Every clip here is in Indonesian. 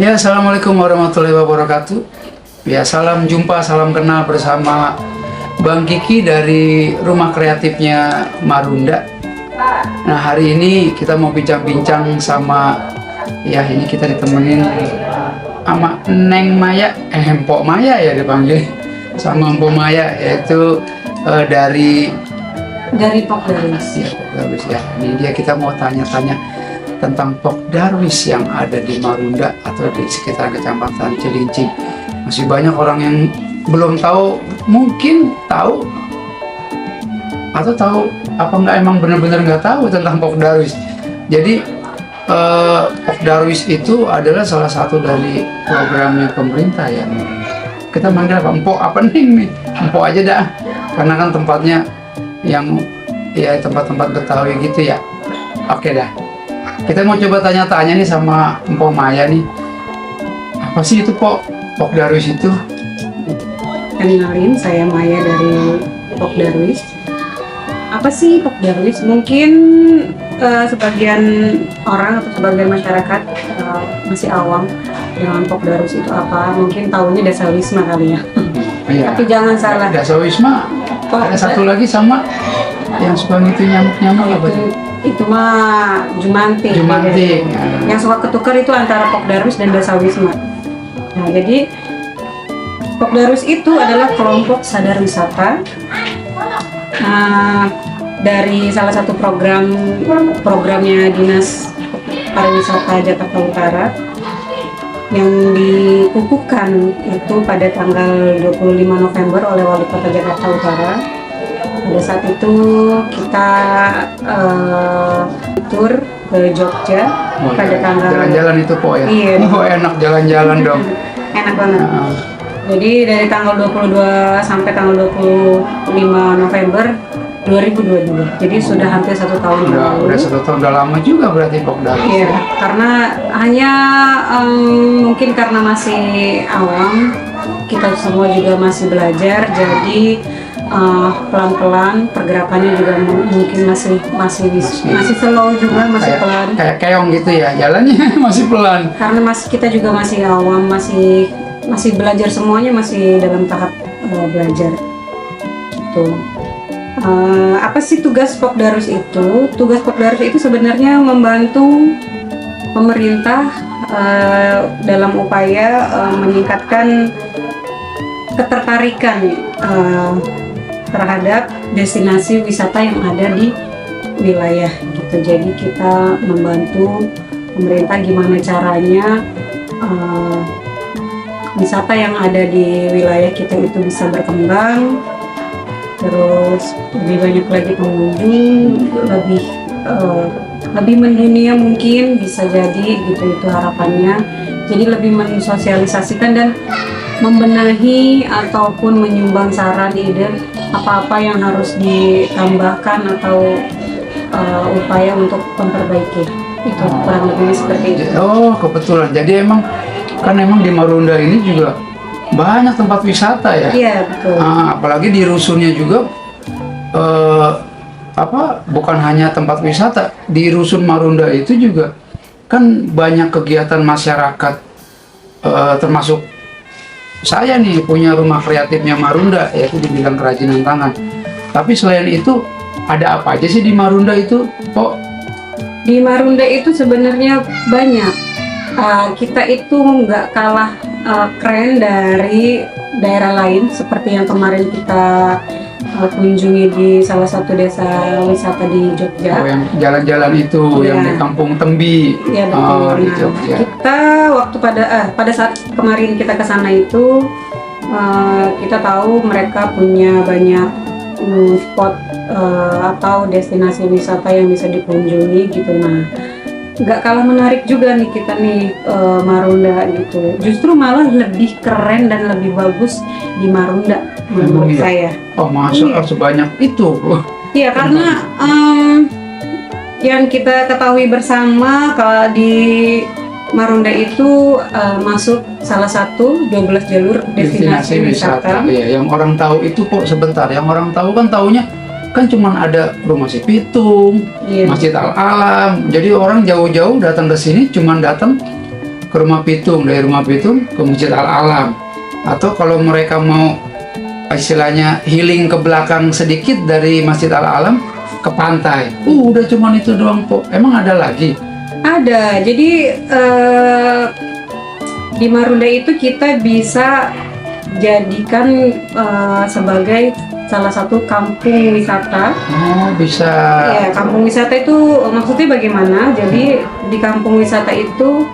Ya, assalamualaikum warahmatullahi wabarakatuh. Ya, salam jumpa, salam kenal bersama Bang Kiki dari Rumah Kreatifnya Marunda. Nah, hari ini kita mau bincang-bincang sama, ya ini kita ditemenin sama Neng Maya, Empok Maya ya dipanggil, sama Empok Maya, yaitu dari Pok Darwis. ya, Pok Darwis ya. Ini dia, kita mau tanya-tanya tentang Pok Darwis yang ada di Marunda atau di sekitar Kecamatan Cilincing. Masih banyak orang yang belum tahu, mungkin tahu atau tahu apa enggak, emang benar-benar nggak tahu tentang Pok Darwis. Jadi Pok Darwis itu adalah salah satu dari programnya pemerintah ya. Kita manggil apa? Empok apa nih? Empok aja dah, karena kan tempatnya yang ya tempat-tempat Betawi gitu ya. Oke dah. Kita mau coba tanya-tanya nih sama Empok Maya nih. Apa sih itu Pok Darwis itu? Kenalin, saya Maya dari Pok Darwis. Apa sih Pok Darwis? Mungkin sebagian orang atau sebagian masyarakat masih awam dengan Pok Darwis itu apa. Mungkin taunya Dasawisma kali ya. Iya. Tapi jangan salah. Dasawisma. Ada satu lagi sama yang suka gitu nyamuk-nyamuk apa tuh? Itu mah Jumantik. Jumantik. Yang suka ketukar itu antara Pok Darwis dan Dasawisma. Nah, jadi Pok Darwis itu adalah kelompok sadar wisata dari salah satu programnya Dinas Pariwisata Jakarta Utara yang dikukuhkan itu pada tanggal 25 November oleh Wali Kota Jakarta Utara. Pada saat itu kita tur ke Jogja pada tanggal jalan-jalan itu Pok ya? Iya. Oh, enak jalan-jalan dong. Enak banget. Jadi dari tanggal 22 sampai tanggal 25 November 2022. Jadi sudah hampir 1 tahun yang lalu. Udah 1 tahun, udah lama juga berarti Pok Darwis. Iya, karena hanya mungkin karena masih awam, kita semua juga masih belajar, jadi pelan-pelan pergerakannya juga mungkin masih slow juga, masih pelan. Kayak keong gitu ya, jalannya masih pelan. Karena kita juga masih awam, masih belajar, semuanya masih dalam tahap belajar. Gitu. Apa sih tugas Pok Darwis itu? Tugas Pok Darwis itu sebenarnya membantu pemerintah dalam upaya meningkatkan ketertarikan terhadap destinasi wisata yang ada di wilayah gitu. Jadi kita membantu pemerintah gimana caranya wisata yang ada di wilayah kita itu bisa berkembang, terus lebih banyak lagi pengunjung, lebih mendunia mungkin bisa jadi gitu, itu harapannya. Jadi lebih mensosialisasikan dan membenahi ataupun menyumbang saran, ide apa-apa yang harus ditambahkan atau upaya untuk memperbaiki. Itu kurang lebih seperti itu. Oh, kebetulan. Jadi emang di Marunda ini juga banyak tempat wisata ya. Iya, betul. Apalagi di rusunnya juga bukan hanya tempat wisata. Di rusun Marunda itu juga kan banyak kegiatan masyarakat, termasuk saya nih punya Rumah Kreatifnya Marunda, yaitu di bidang kerajinan tangan. Tapi selain itu ada apa aja sih di Marunda itu, Pok? Di Marunda itu sebenarnya banyak. Kita itu nggak kalah keren dari daerah lain, seperti yang kemarin kita kunjungi di salah satu desa wisata di Jogja. Oh, yang jalan-jalan itu, ya, yang di Kampung Tembi. Iya, betul. Di Jogja. Kita waktu pada saat kemarin kita ke sana itu kita tahu mereka punya banyak spot atau destinasi wisata yang bisa dikunjungi gitu. Nah, nggak kalah menarik juga nih kita nih Marunda gitu. Justru malah lebih keren dan lebih bagus di Marunda menurut saya. Oh, masa sebanyak itu? Iya, karena yang kita ketahui bersama kalau di Marunda itu masuk salah satu 12 jalur destinasi wisata. Iya, yang orang tahu itu kok sebentar. Yang orang tahu kan taunya kan cuman ada Rumah Si Pitung, Iya. Masjid Al Alam. Jadi orang jauh-jauh datang ke sini cuman datang ke Rumah Pitung, dari Rumah Pitung ke Masjid Al-Alam, atau kalau mereka mau istilahnya healing ke belakang sedikit dari Masjid Al-Alam ke pantai. Udah cuman itu doang, Po. Emang ada lagi? Ada. Jadi di Marunda itu kita bisa jadikan sebagai salah satu kampung wisata. Oh, bisa. Ya, kampung wisata itu maksudnya bagaimana? Jadi di kampung wisata itu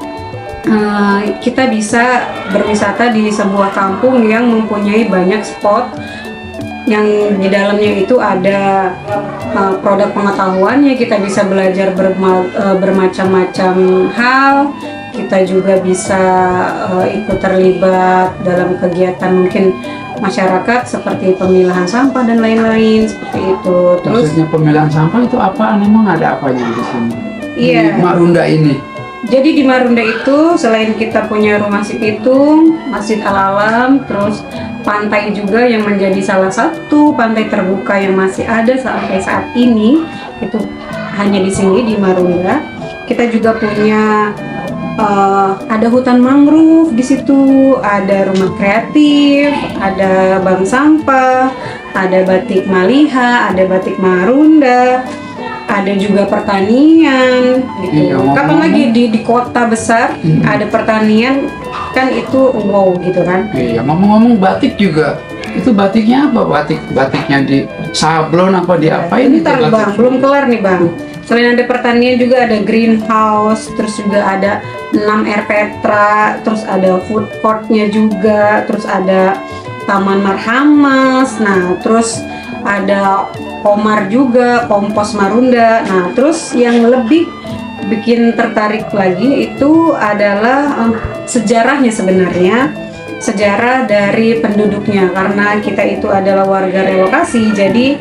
kita bisa berwisata di sebuah kampung yang mempunyai banyak spot yang di dalamnya itu ada produk pengetahuannya. Kita bisa belajar bermacam-macam hal. Kita juga bisa ikut terlibat dalam kegiatan mungkin masyarakat seperti pemilahan sampah dan lain-lain seperti itu. Terus Maksudnya pemilahan sampah itu apaan? Emang ada apanya di sini? Iya. Di Marunda ini. Jadi di Marunda itu selain kita punya Rumah Si Pitung, Masjid Al-Alam, terus pantai juga yang menjadi salah satu pantai terbuka yang masih ada sampai saat ini, itu hanya di sini di Marunda. Kita juga punya ada hutan mangrove di situ, ada rumah kreatif, ada bank sampah, ada batik Maliha, ada batik Marunda, ada juga pertanian gitu. Iya, Kapan lagi di kota besar ada pertanian, kan itu wow gitu kan. Iya, ngomong-ngomong batik juga. Itu batiknya apa? Batiknya di sablon apa di apa ini? Bentar Bang, belum kelar nih Bang. Selain ada pertanian juga ada greenhouse, terus juga ada 6 air petra, terus ada food courtnya juga, terus ada taman marhamas, nah terus ada Komar juga, kompos Marunda. Nah terus yang lebih bikin tertarik lagi itu adalah sejarahnya sebenarnya. Sejarah dari penduduknya, karena kita itu adalah warga relokasi, jadi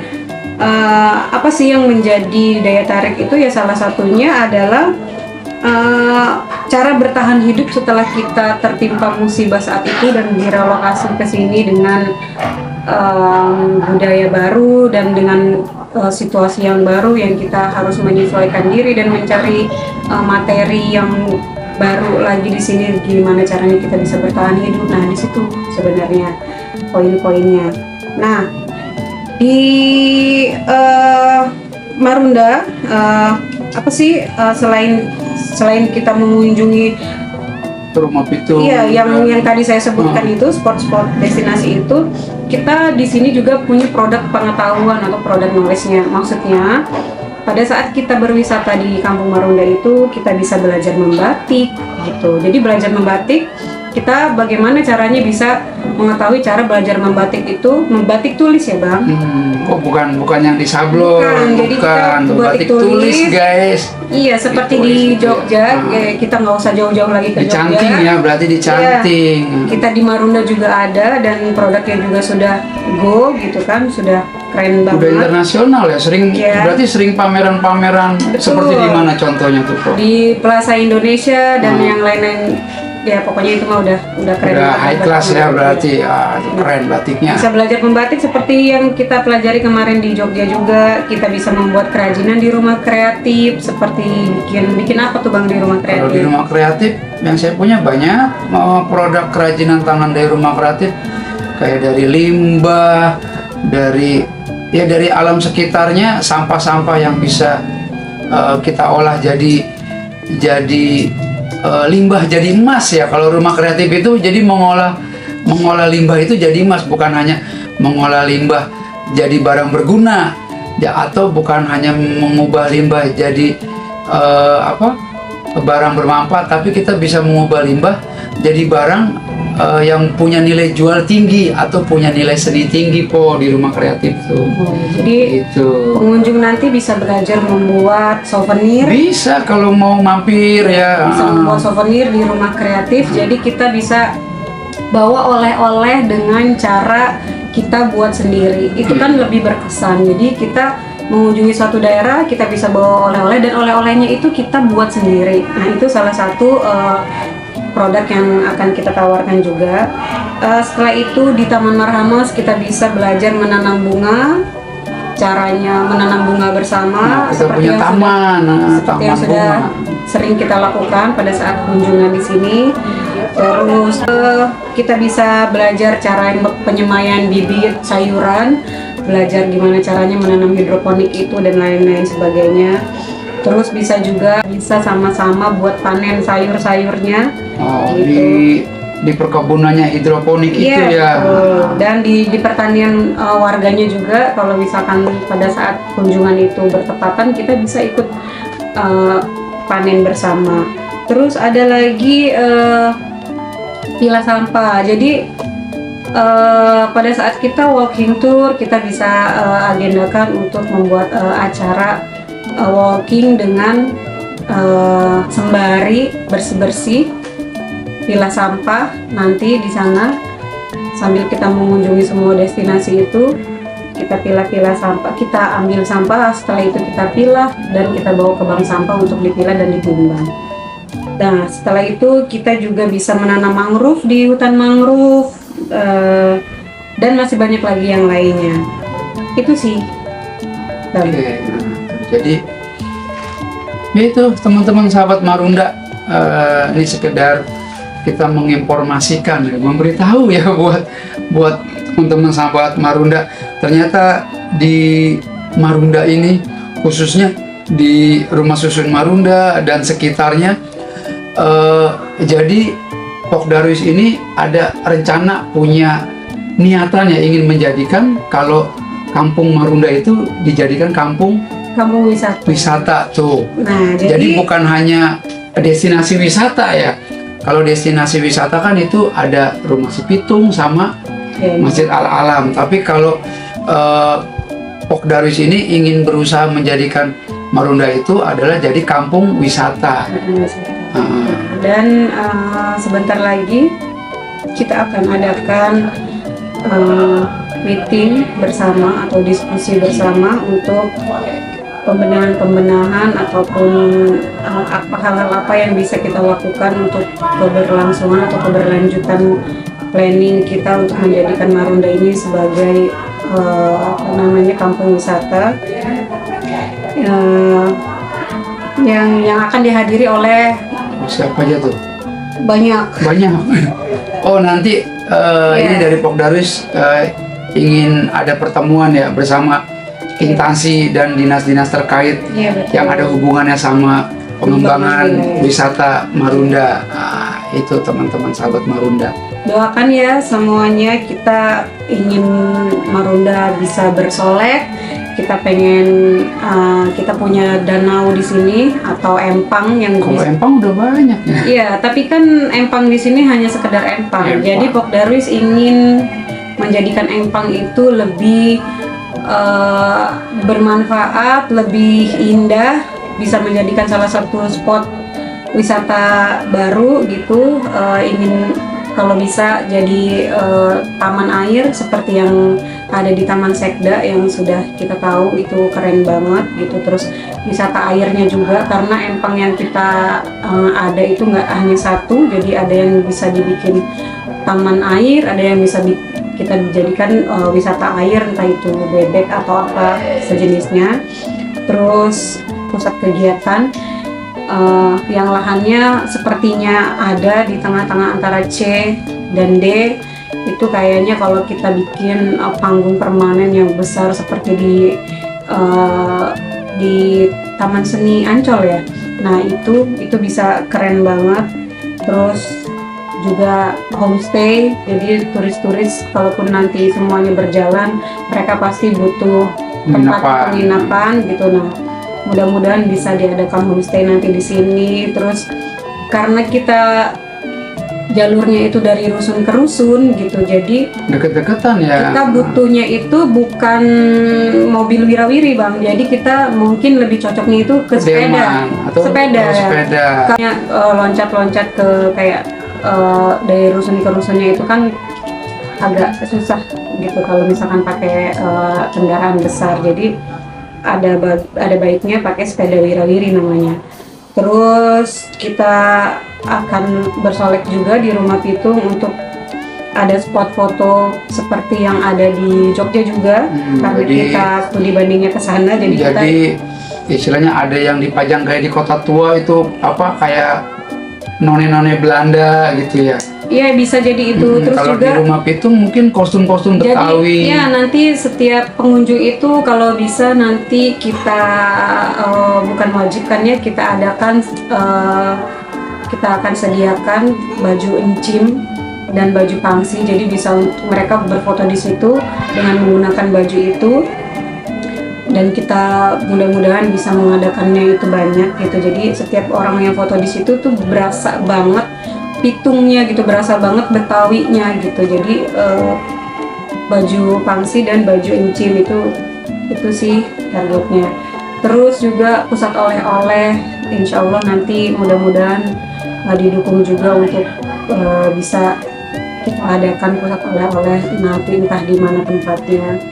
apa sih yang menjadi daya tarik itu ya salah satunya adalah cara bertahan hidup setelah kita tertimpa musibah saat itu dan direlokasi ke sini dengan budaya baru dan dengan situasi yang baru yang kita harus menyesuaikan diri dan mencari materi yang baru lagi di sini, gimana caranya kita bisa bertahan hidup. Nah di situ sebenarnya poin-poinnya. Nah di Marunda apa sih selain kita mengunjungi Rumah Pitung. iya yang tadi saya sebutkan itu spot-spot destinasi itu, kita di sini juga punya produk pengetahuan atau produk knowledge-nya. Maksudnya pada saat kita berwisata di Kampung Marunda itu kita bisa belajar membatik gitu. Jadi belajar membatik, kita bagaimana caranya bisa mengetahui cara belajar membatik itu, membatik tulis ya Bang. Oh bukan yang di sablon, Jadi kita tuh, batik batik tulis tulis. guys. Iya seperti Ditulis di gitu ya. Jogja, kita nggak usah jauh-jauh lagi ke Jogja. Dicanting ya, berarti dicanting. Iya, kita di Marunda juga ada dan produknya juga sudah go gitu kan, sudah keren Udah banget. internasional ya, Iya. berarti sering pameran-pameran. Betul. Seperti di mana contohnya tuh, Pro? Di Plaza Indonesia dan yang lain-lain, ya pokoknya itu mah udah keren Udah banget. high class ya berarti. Itu keren batiknya. Bisa belajar membatik seperti yang kita pelajari kemarin di Jogja juga. Kita bisa membuat kerajinan di rumah kreatif, seperti bikin apa tuh Bang di rumah Kalau di kreatif? rumah kreatif yang saya punya banyak produk kerajinan tangan dari rumah kreatif, kayak dari limbah, dari alam sekitarnya, sampah-sampah yang bisa kita olah jadi limbah jadi emas ya. Kalau rumah kreatif itu jadi mengolah limbah itu jadi emas, bukan hanya mengolah limbah jadi barang berguna ya, atau bukan hanya mengubah limbah jadi barang bermanfaat, tapi kita bisa mengubah limbah jadi barang yang punya nilai jual tinggi atau punya nilai seni tinggi di rumah kreatif tuh. Jadi Itu pengunjung nanti bisa belajar membuat souvenir, bisa kalau mau mampir ya. bisa membuat souvenir di rumah kreatif. Jadi kita bisa bawa oleh-oleh dengan cara kita buat sendiri. Itu kan lebih berkesan. Jadi kita mengunjungi suatu daerah, kita bisa bawa oleh-oleh dan oleh-olehnya itu kita buat sendiri. Nah itu salah satu produk yang akan kita tawarkan juga. Setelah itu di Taman Marhamas kita bisa belajar menanam bunga, caranya menanam bunga bersama. Kita punya taman, Seperti yang sudah sering kita lakukan pada saat kunjungan di sini. Terus kita bisa belajar cara penyemaian bibit sayuran, belajar gimana caranya menanam hidroponik itu dan lain-lain sebagainya. Terus bisa sama-sama buat panen sayur-sayurnya. Oh, gitu. di perkebunannya hidroponik itu Iya, ya. betul. Dan di pertanian warganya juga, kalau misalkan pada saat kunjungan itu bertepatan, kita bisa ikut panen bersama. Terus ada lagi pilah sampah. Jadi pada saat kita walking tour, kita bisa agendakan untuk membuat acara walking dengan sembari bersih-bersih pilah sampah nanti di sana. Sambil kita mengunjungi semua destinasi itu, kita pilah-pilah sampah, kita ambil sampah, setelah itu kita pilah dan kita bawa ke bank sampah untuk dipilah dan ditimbang. Nah, setelah itu kita juga bisa menanam mangrove di hutan mangrove, dan masih banyak lagi yang lainnya. Itu sih. Oke, nah, jadi ya itu teman-teman sahabat Marunda, ini sekedar kita menginformasikan, memberitahu ya buat teman-teman sahabat Marunda. Ternyata di Marunda ini, khususnya di Rumah Susun Marunda dan sekitarnya, jadi Pok Darwis ini ada rencana, punya niatan ya, ingin menjadikan kalau Kampung Marunda itu dijadikan kampung wisata tuh. Nah, Jadi bukan hanya destinasi wisata ya. Kalau destinasi wisata kan itu ada Rumah Sipitung sama Masjid Al-Alam. Tapi kalau Pok Darwis ini ingin berusaha menjadikan Marunda itu adalah jadi kampung wisata. Dan sebentar lagi kita akan adakan meeting bersama atau diskusi bersama untuk pembenahan ataupun hal-hal apa yang bisa kita lakukan untuk keberlangsungan atau keberlanjutan planning kita untuk menjadikan Marunda ini sebagai kampung wisata yang akan dihadiri oleh siapa aja tuh? banyak. Oh, nanti ini dari Pok Darwis ingin ada pertemuan ya bersama instansi dan dinas-dinas terkait yang ada hubungannya sama pengembangan wisata Marunda. Nah, itu teman-teman sahabat Marunda. Doakan ya semuanya, kita ingin Marunda bisa bersolek. Kita pengen kita punya danau di sini atau empang yang kalau empang udah banyak ya. Iya, tapi kan empang di sini hanya sekedar empang. Jadi Pok Darwis ingin menjadikan empang itu lebih bermanfaat, lebih indah, bisa menjadikan salah satu spot wisata baru gitu. Ingin kalau bisa jadi taman air seperti yang ada di Taman Sekda yang sudah kita tahu itu keren banget gitu. Terus wisata airnya juga, karena empang yang kita ada itu nggak hanya satu, jadi ada yang bisa dibikin taman air, ada yang bisa kita dijadikan wisata air, entah itu bebek atau apa sejenisnya. Terus pusat kegiatan yang lahannya sepertinya ada di tengah-tengah antara C dan D. Itu kayaknya kalau kita bikin panggung permanen yang besar seperti di Taman Seni Ancol ya. Nah, itu bisa keren banget. Terus juga homestay, jadi turis-turis kalaupun nanti semuanya berjalan, mereka pasti butuh tempat penginapan gitu. Nah, mudah-mudahan bisa diadakan homestay nanti di sini. Terus karena kita jalurnya itu dari rusun ke rusun gitu, jadi deket-deketan ya. Kita butuhnya itu bukan mobil wirawiri bang, jadi kita mungkin lebih cocoknya itu ke sepeda. Sepeda. Kayak loncat-loncat ke kayak dari rusun ke rusunnya itu kan agak susah gitu kalau misalkan pakai kendaraan besar. Jadi ada baiknya pakai sepeda wirawiri namanya. Terus kita akan bersolek juga di Rumah Pitung untuk ada spot foto seperti yang ada di Jogja juga, karena kita studi bandingnya ke sana. Jadi kita istilahnya ada yang dipajang kayak di kota tua itu apa kayak none-none Belanda gitu ya. Iya bisa jadi itu. Terus Kalau juga di rumah Pitung mungkin kostum-kostum Betawi. jadi ya nanti setiap pengunjung itu kalau bisa nanti kita bukan wajibkan ya, kita adakan kita akan sediakan baju encim dan baju pangsi, jadi bisa mereka berfoto di situ dengan menggunakan baju itu, dan kita mudah-mudahan bisa mengadakannya itu banyak gitu. Jadi setiap orang yang foto di situ tuh berasa banget Pitungnya gitu, berasa banget Betawinya gitu. Jadi baju pangsi dan baju encim itu sih targetnya. Terus juga pusat oleh-oleh, insya Allah nanti mudah-mudahan didukung juga untuk bisa kita adakan pusat oleh-oleh nanti entah di mana tempatnya.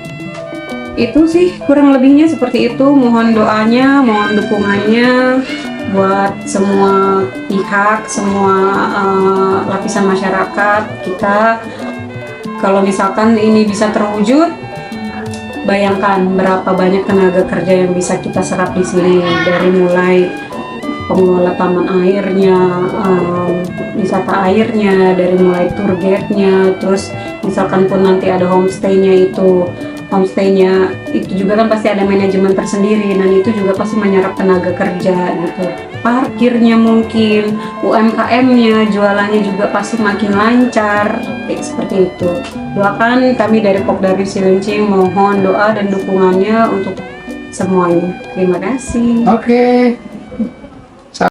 Itu sih kurang lebihnya seperti itu. Mohon doanya, mohon dukungannya buat semua pihak, semua lapisan masyarakat kita. Kalau misalkan ini bisa terwujud, bayangkan berapa banyak tenaga kerja yang bisa kita serap di sini, dari mulai pengelola taman airnya, wisata airnya, dari mulai tour guide-nya, terus misalkan pun nanti ada homestay-nya itu juga kan pasti ada manajemen tersendiri, dan itu juga pasti menyerap tenaga kerja gitu. Parkirnya mungkin, UMKM-nya, jualannya juga pasti makin lancar, seperti itu. Doakan kami dari Pokdarwis Cilincing, mohon doa dan dukungannya untuk semuanya. Terima kasih. Oke.